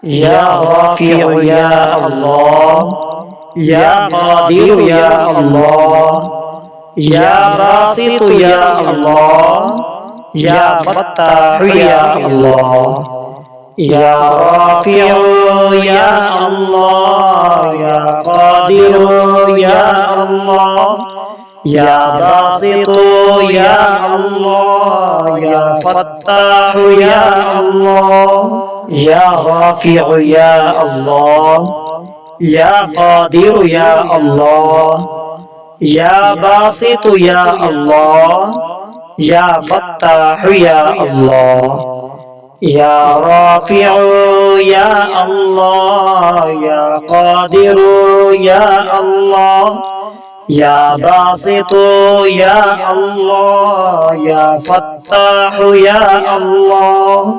يا رافع يا الله، يا قادر يا الله، يا باسط يا الله، يا فتاح يا الله. يا رافع يا الله، يا قادر يا الله، يا باسط يا الله، يا فتاح يا الله. يا رافع يا الله، يا قادر يا الله، يا باسط يا الله، يا فتاح يا الله. يا رافع يا الله، يا قادر يا الله، يا باسط يا الله، يا فتاح يا الله.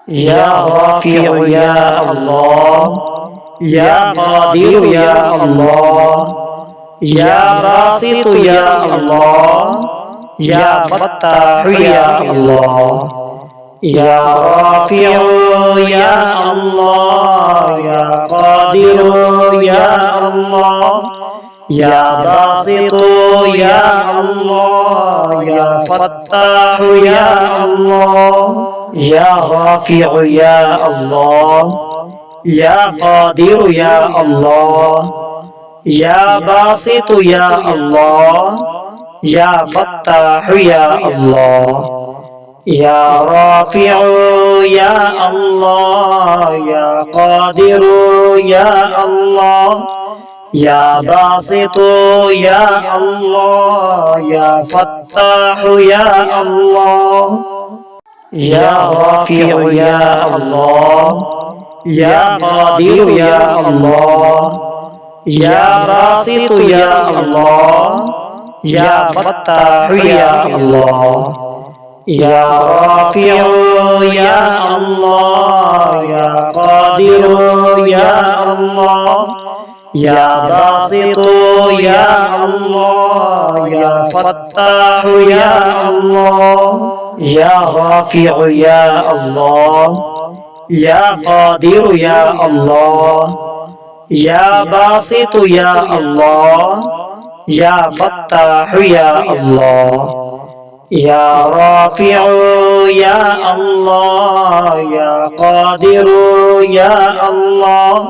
يا رافع يا الله، يا قادر يا الله، يا باسط يا الله، يا فتاح يا الله. يا رافع يا الله، يا قادر يا الله، يا باسط يا الله، يا فتاح يا الله. يا رافع يا الله، يا قادر يا الله، يا باسط يا الله، يا فتاح يا الله. يا رافع يا الله، يا قادر يا الله، يا باسط يا الله، يا فتاح يا الله. يا رافع يا الله، يا قادر يا الله، يا باسط يا الله، يا فتاح يا الله. يا رافع يا الله، يا قادر يا الله، يا باسط يا الله، يا فتاح يا الله. يا رافع يا الله، يا قادر يا الله، يا باسط يا الله، يا فتاح يا الله. يا رافع يا الله، يا قادر يا الله،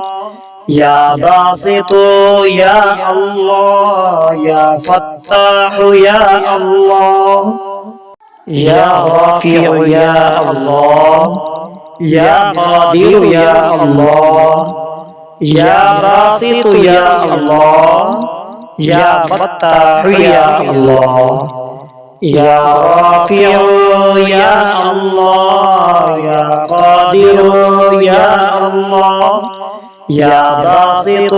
يا باسط يا الله، يا فتاح يا الله. يا رافع يا الله، يا قادر يا الله، يا باسط يا الله، يا فتاح يا الله. يا رافع يا الله، يا قادر يا الله، يا باسط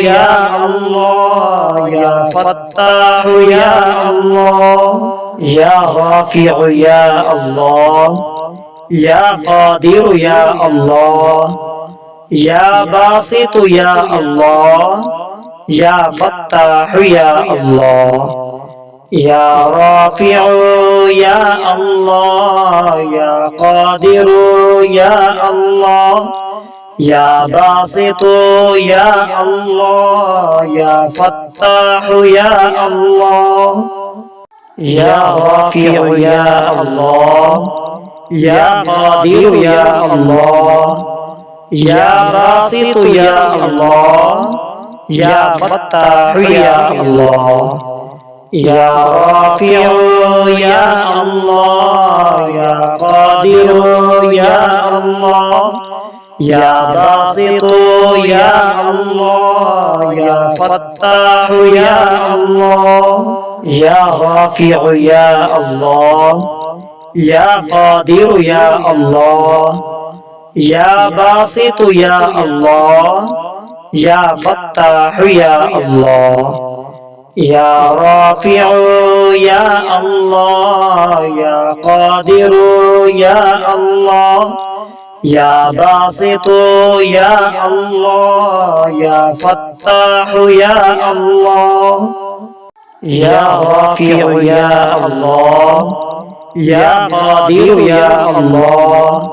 يا الله، يا فتاح يا الله. يا رافع يا الله، يا قادر يا الله، يا باسط يا الله، يا فتاح يا الله. يا رافع يا الله، يا قادر يا الله، يا باسط يا الله، يا فتاح يا الله. يا رافع يا الله، يا قادر يا الله، يا باسط يا الله، يا فتاح يا الله. يا رافع يا الله، يا قادر يا الله، يا باسط يا الله، يا فتاح يا الله. يا رافع يا الله، يا قادر يا الله، يا باسط يا الله، يا فتاح يا الله. يا رافع يا الله، يا قادر يا الله، يا باسط يا الله، يا فتاح يا الله. يا رافع يا الله، يا قادر يا الله،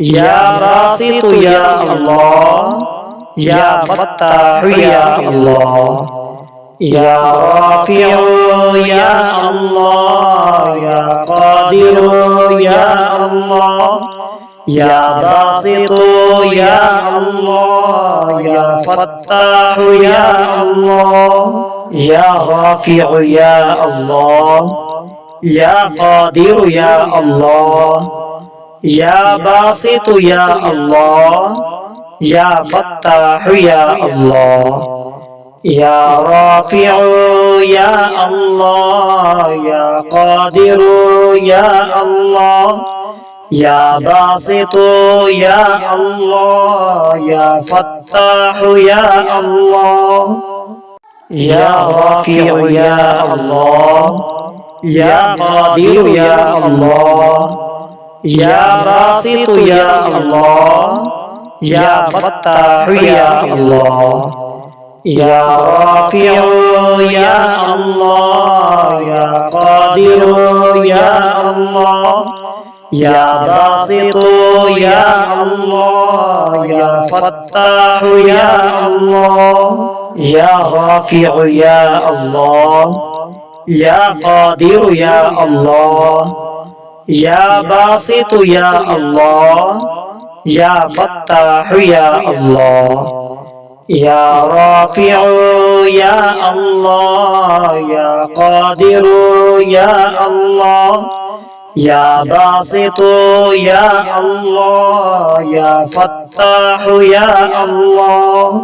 يا باسط يا الله يا فتاح يا الله يا رافع يا الله يا قادر يا الله يا باسط يا الله يا فتاح يا الله يا رافع يا الله يا قادر يا الله يا باسط يا الله يا فتاح يا الله يا رافع يا الله يا قادر يا الله يا باسط يا الله يا فتاح يا الله يا رافع يا الله يا قادر يا الله يا باسط يا الله يا فتاح يا الله يا رافع يا الله يا قادر يا الله يا باسط يا الله يا فتاح يا الله يا رافع يا الله يا قادر يا الله يا باسط يا الله يا فتاح يا الله يا رافع يا الله يا قادر يا الله يا باسط يا الله يا فتاح يا الله